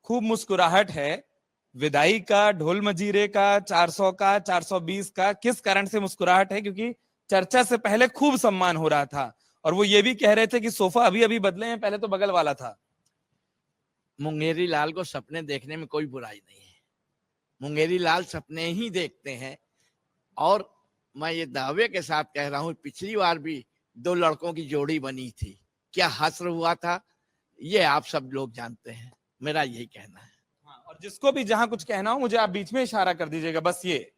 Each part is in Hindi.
खूब मुस्कुराहट है, विदाई का, ढोल मजीरे का, 400 का, 420 का, किस कारण से मुस्कुराहट है? क्योंकि चर्चा से पहले खूब सम्मान हो रहा था और वो ये भी कह रहे थे कि सोफा अभी अभी बदले हैं, पहले तो बगल वाला था। मुंगेरी लाल को सपने देखने में कोई बुराई नहीं है। मुंगेरी लाल सपने ही देखते हैं और मैं ये दावे के साथ कह रहा हूं, पिछली बार भी 2 लड़कों की जोड़ी बनी थी, क्या हश्र हुआ था ये आप सब लोग जानते हैं। मेरा यही कहना है। हाँ, और जिसको भी जहां कुछ कहना हो मुझे आप बीच में इशारा कर दीजिएगा, बस ये।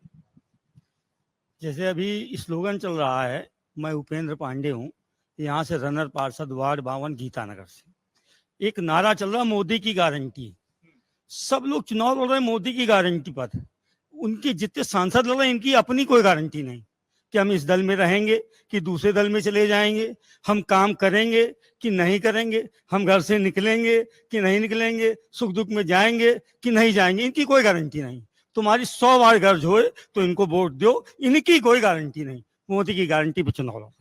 जैसे अभी स्लोगन चल रहा है, मैं उपेंद्र पांडे हूँ, यहाँ से रनर पार्षद वार्ड 52 गीतानगर से। एक नारा चल रहा मोदी की गारंटी। सब लोग चुनाव लड़ रहे हैं मोदी की गारंटी पर। उनके जितने सांसद लड़ रहे हैं इनकी अपनी कोई गारंटी नहीं कि हम इस दल में रहेंगे कि दूसरे दल में चले जाएंगे, हम काम करेंगे कि नहीं करेंगे, हम घर से निकलेंगे कि नहीं निकलेंगे, सुख दुख में जाएंगे कि नहीं जाएंगे, इनकी कोई गारंटी नहीं। तुम्हारी 100 बार गर्ज होए तो इनको वोट दो, इनकी कोई गारंटी नहीं। मोदी की गारंटी पर चुनाव लड़ो।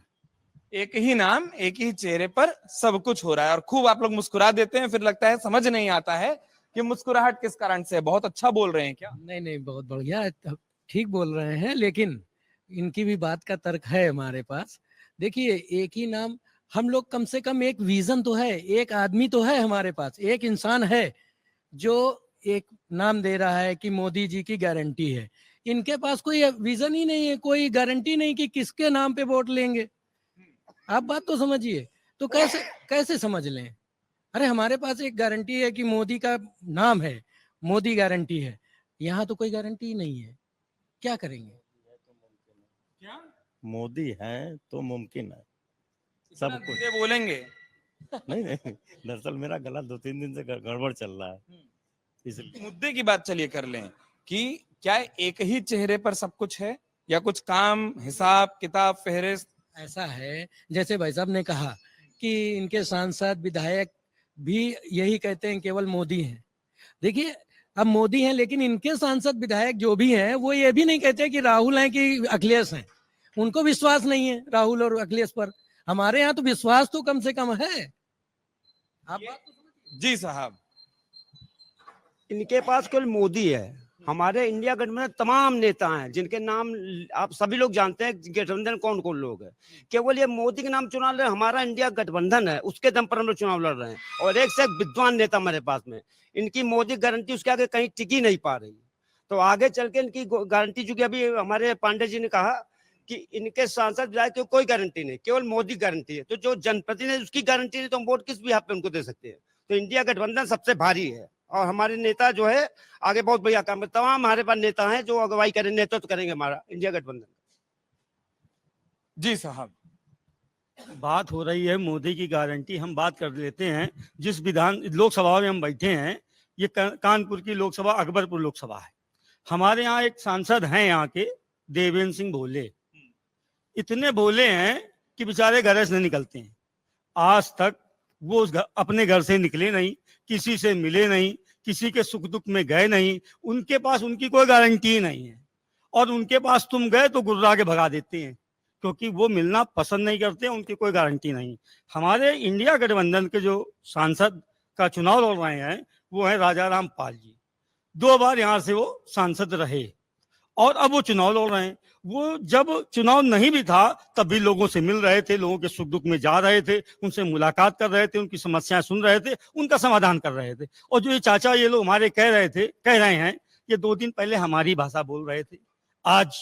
एक ही नाम, एक ही चेहरे पर सब कुछ हो रहा है और खूब आप लोग मुस्कुरा देते हैं, फिर लगता है समझ नहीं आता है कि मुस्कुराहट किस कारण से है। बहुत अच्छा बोल रहे हैं क्या? नहीं नहीं, बहुत बढ़िया, ठीक बोल रहे हैं, लेकिन इनकी भी बात का तर्क है हमारे पास। देखिए, एक ही नाम, हम लोग कम से कम एक विजन तो है, एक आदमी तो है हमारे पास, एक इंसान है जो एक नाम दे रहा है कि मोदी जी की गारंटी है। इनके पास कोई विजन ही नहीं है, कोई गारंटी नहीं कि किसके नाम पे वोट लेंगे। आप बात तो समझिए, तो कैसे कैसे समझ लें? अरे हमारे पास एक गारंटी है कि मोदी का नाम है, मोदी गारंटी है। यहाँ तो कोई गारंटी ही नहीं है, क्या करेंगे? क्या मोदी है तो मुमकिन है इतना सब कुछ। धीरे बोलेंगे? नहीं नहीं, दरअसल मेरा गला 2-3 दिन से गड़बड़ चल रहा है, इसलिए। मुद्दे की बात चलिए कर लें कि क्या एक ही चेहरे पर सब कुछ है या कुछ काम, हिसाब किताब, फेहरिस्त? ऐसा है, जैसे भाई साहब ने कहा कि इनके सांसद विधायक भी यही कहते हैं केवल मोदी हैं। देखिए, अब मोदी हैं लेकिन इनके सांसद विधायक जो भी हैं वो ये भी नहीं कहते कि राहुल हैं कि अखिलेश हैं। उनको विश्वास नहीं है राहुल और अखिलेश पर। हमारे यहाँ तो विश्वास तो कम से कम है। आप बात तो समझिए। जी साहब, इनके पास केवल मोदी है। हमारे इंडिया गठबंधन तमाम नेता हैं जिनके नाम आप सभी लोग जानते हैं, गठबंधन कौन कौन लोग हैं। केवल ये मोदी के नाम चुनाव लड़ रहे हैं। हमारा इंडिया गठबंधन है, उसके दम पर हम लोग चुनाव लड़ रहे हैं और एक से एक विद्वान नेता हमारे पास में। इनकी मोदी गारंटी उसके आगे कहीं टिकी नहीं पा रही। तो आगे चल के इनकी गारंटी, चूंकि अभी हमारे पांडे जी ने कहा कि इनके सांसद विधायक की कोई गारंटी नहीं, केवल मोदी गारंटी है। तो जो जनप्रतिनिधि उसकी गारंटी नहीं तो हम वोट किस भी हाथ पे उनको दे सकते हैं। तो इंडिया गठबंधन सबसे भारी है और हमारे नेता जो है आगे बहुत बढ़िया काम है। तमाम हमारे पास नेता हैं जो अगुवाई करें, नेतृत्व करेंगे हमारा इंडिया गठबंधन। जी साहब, बात हो रही है मोदी की गारंटी, हम बात कर लेते हैं। जिस विधान लोकसभा में हम बैठे हैं, ये कानपुर की लोकसभा, अकबरपुर लोकसभा है। हमारे यहाँ एक सांसद हैं यहाँ के, देवेंद्र सिंह भोले। इतने भोले हैं कि बेचारे घर से नहीं निकलते हैं। आज तक वो अपने घर से निकले नहीं, किसी से मिले नहीं, किसी के सुख दुख में गए नहीं। उनके पास उनकी कोई गारंटी ही नहीं है और उनके पास तुम गए तो गुर्रा के भगा देते हैं, क्योंकि वो मिलना पसंद नहीं करते, उनकी कोई गारंटी नहीं। हमारे इंडिया गठबंधन के जो सांसद का चुनाव लड़ रहे हैं वो है राजा राम पाल जी। 2 बार यहाँ से वो सांसद रहे और अब वो चुनाव लड़ रहे हैं। वो जब चुनाव नहीं भी था तब भी लोगों से मिल रहे थे, लोगों के सुख दुख में जा रहे थे, उनसे मुलाकात कर रहे थे, उनकी समस्याएं सुन रहे थे, उनका समाधान कर रहे थे। और जो ये चाचा ये लोग हमारे कह रहे हैं, ये 2 दिन पहले हमारी भाषा बोल रहे थे। आज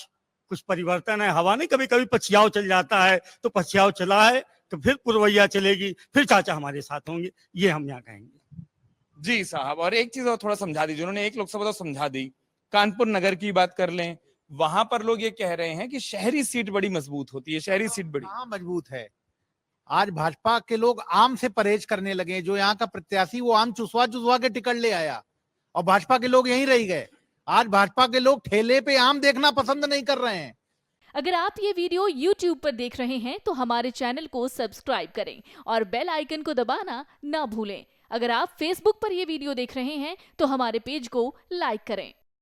कुछ परिवर्तन है, हवा नहीं, कभी कभी पछियाव चल जाता है, तो पछियाव चला है तो फिर पुरवैया चलेगी, फिर चाचा हमारे साथ होंगे, ये हम यहाँ कहेंगे। जी साहब, और एक चीज और थोड़ा समझा दीजिए। उन्होंने एक लोकसभा तो समझा दी, कानपुर नगर की बात कर लें, वहां पर लोग ये कह रहे हैं कि शहरी सीट बड़ी मजबूत होती है, शहरी सीट बड़ी। हाँ, मजबूत है। आज भाजपा के लोग आम से परहेज करने लगे। जो यहाँ का प्रत्याशी वो आम चुसवा चुसवा के टिकट ले आया और भाजपा के लोग यहीं रह गए। आज भाजपा के लोग ठेले पे आम देखना पसंद नहीं कर रहे हैं। अगर आप ये वीडियो YouTube पर देख रहे हैं तो हमारे चैनल को सब्सक्राइब करें और बेल आइकन को दबाना ना भूलें। अगर आप Facebook पर ये वीडियो देख रहे हैं तो हमारे पेज को लाइक करें।